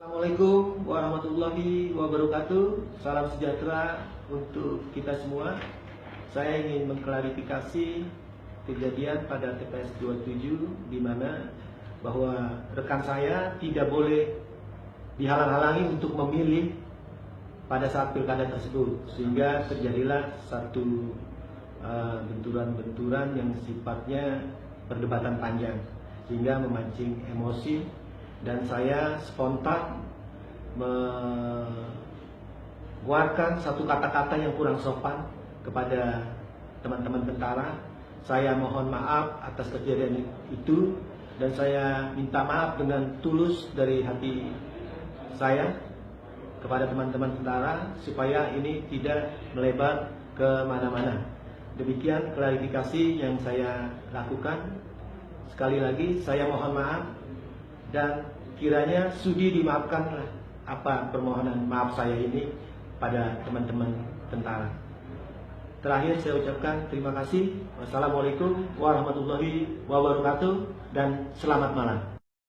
Assalamualaikum warahmatullahi wabarakatuh. Salam sejahtera untuk kita semua. Saya ingin mengklarifikasi kejadian pada TPS 27 di mana bahwa rekan saya tidak boleh dihalang-halangi untuk memilih pada saat pilkada tersebut, sehingga terjadilah satu benturan-benturan yang sifatnya perdebatan panjang sehingga memancing emosi. Dan saya spontan mengeluarkan satu kata-kata yang kurang sopan kepada teman-teman tentara. Saya mohon maaf atas kejadian itu dan saya minta maaf dengan tulus dari hati saya kepada teman-teman tentara supaya ini tidak melebar ke mana-mana. Demikian klarifikasi yang saya lakukan. Sekali lagi saya mohon maaf dan kiranya sudi dimaafkanlah apa permohonan maaf saya ini pada teman-teman tentara. Terakhir saya ucapkan terima kasih. Wassalamualaikum warahmatullahi wabarakatuh dan selamat malam.